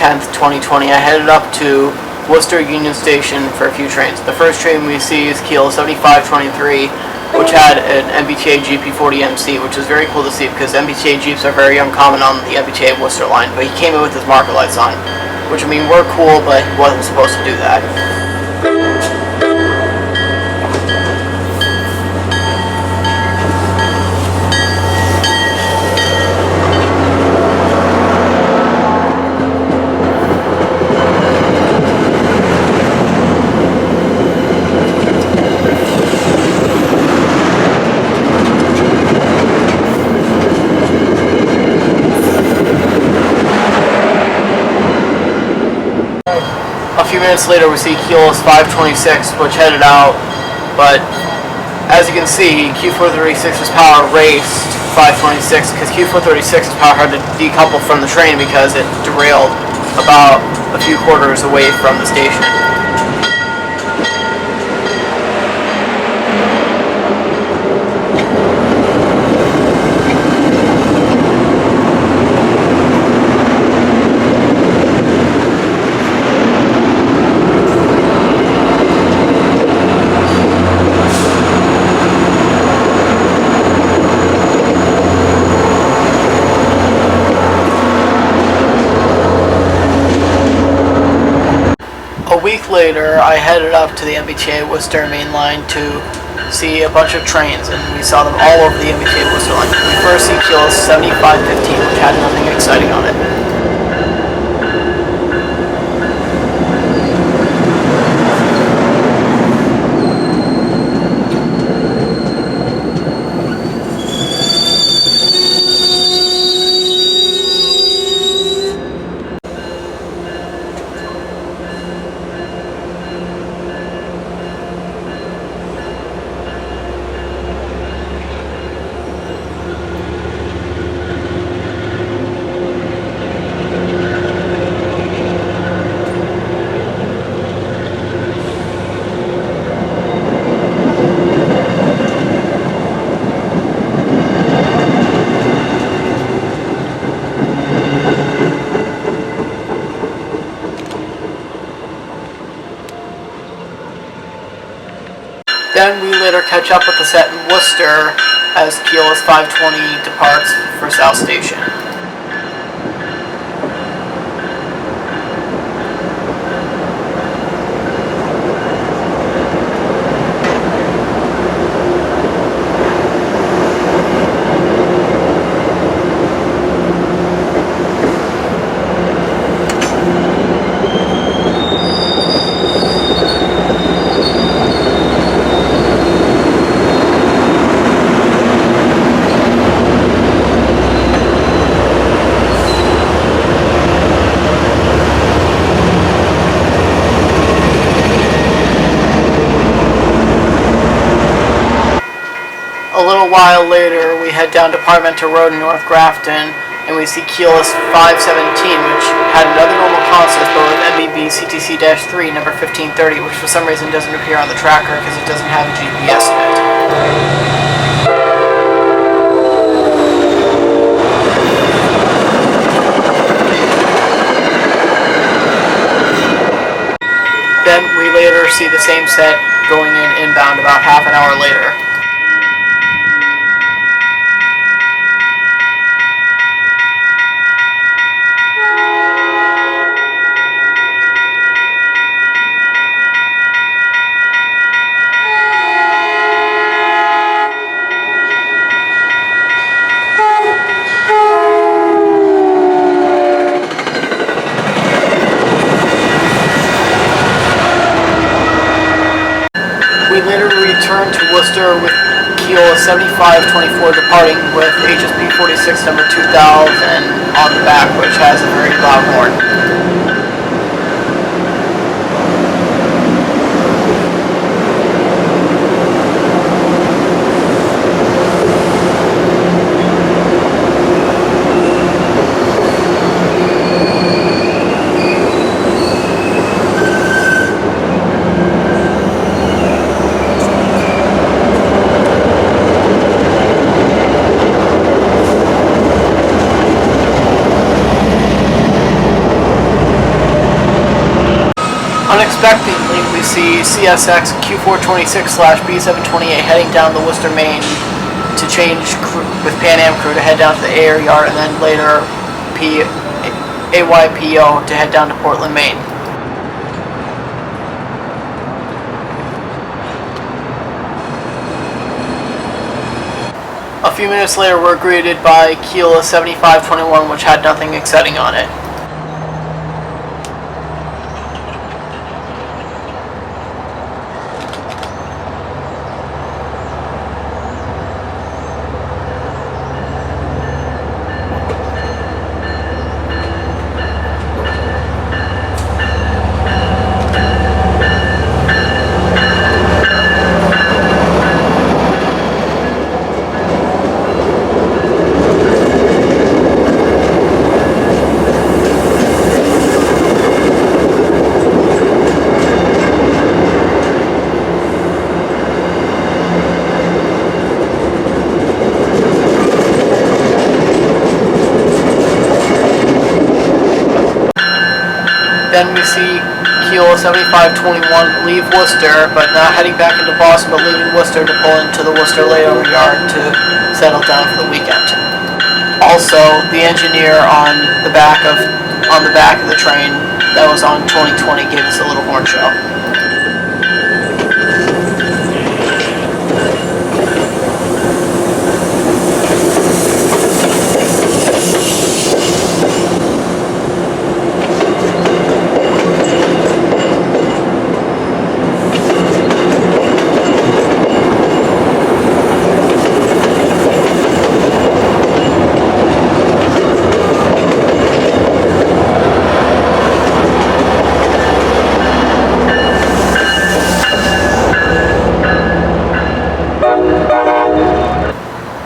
10th, 2020, I headed up to Worcester Union Station for a few trains. The first train we see is Keolis 7523, which had an MBTA GP40MC, which is very cool to see because MBTA Jeeps are very uncommon on the MBTA Worcester line, but he came in with his marker lights on, which I mean, we're cool, but he wasn't supposed to do that. A few minutes later we see Keolis 526, which headed out, but as you can see, Q436's power raced 526 because Q436's power had to decouple from the train because it derailed about a few quarters away from the station. A week later, I headed up to the MBTA Worcester main line to see a bunch of trains, and we saw them all over the MBTA Worcester line. We first see Keolis 7515, which had nothing exciting on it. Then we later catch up with the set in Worcester as Keolis 520 departs for South Station. A little while later, we head down to Parmenter Road in North Grafton, and we see Keolis 517, which had another normal consist, but with MBB CTC-3, number 1530, which for some reason doesn't appear on the tracker because it doesn't have a GPS in it. Then we later see the same set going inbound about half an hour later. We later returned to Worcester with Keolis 7524 departing with HSP 46 number 2000 on the back, which has a very loud horn. Unexpectedly, we see CSX Q426/B728 heading down the Worcester, Maine to change crew, with Pan Am crew to head down to the air yard, and then later AYPO to head down to Portland, Maine. A few minutes later, we're greeted by Keolis 7521, which had nothing exciting on it. Then we see Keolis 7521 leave Worcester, but not heading back into Boston, but leaving Worcester to pull into the Worcester layover yard to settle down for the weekend. Also, the engineer on the back of the train that was on 2020 gave us a little horn show.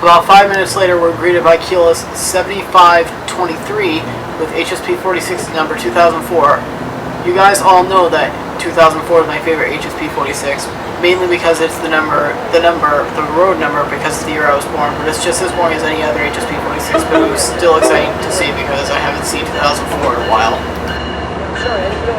About 5 minutes later, we're greeted by Keolis 7523 with HSP 46 number 2004. You guys all know that 2004 is my favorite HSP 46, mainly because it's the road number, because it's the year I was born, but it's just as boring as any other HSP 46, but it was still exciting to see because I haven't seen 2004 in a while. Sorry, I didn't know.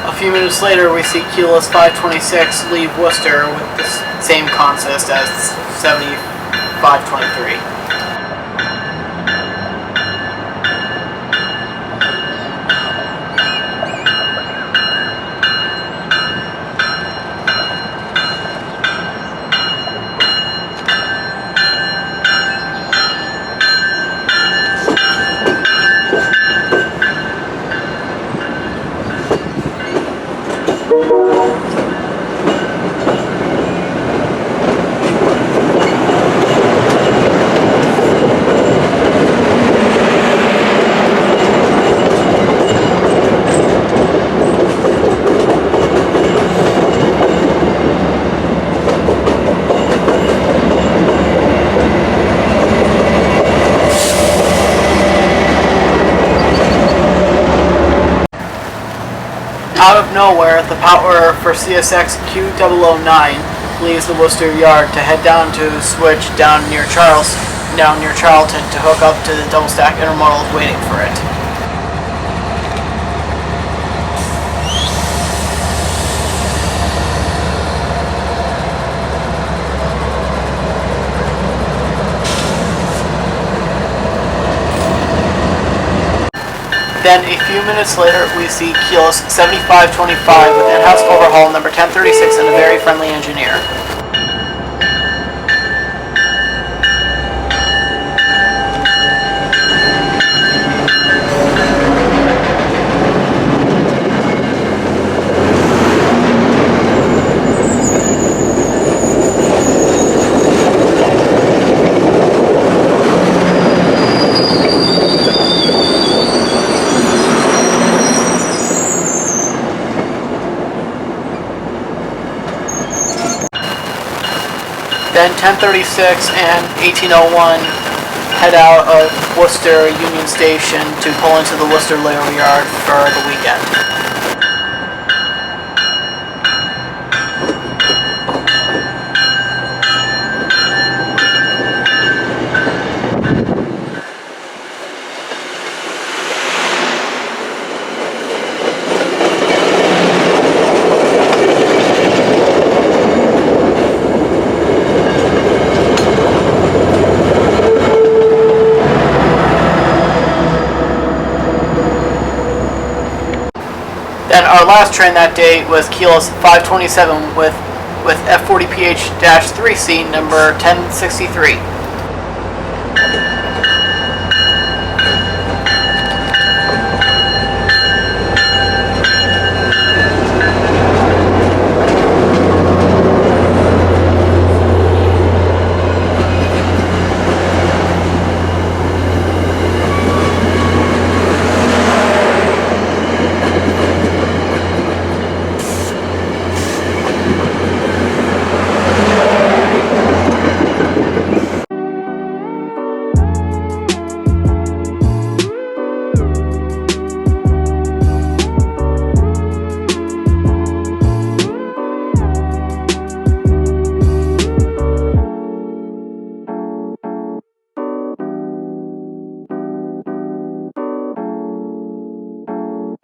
A few minutes later, we see Keolis 526 leave Worcester with the same consist as 7523. Out of nowhere, the power for CSX Q009 leaves the Worcester yard to head down to switch down near Charlton to hook up to the double stack intermodal waiting for it. Then, a few minutes later, we see Keolis 7525 with in-house overhaul number 1036 and a very friendly engineer. Then 10:36 and 18:01 head out of Worcester Union Station to pull into the Worcester Layover Yard for the weekend. Then our last train that day was Keolis 527 with F40PH-3C number 1063.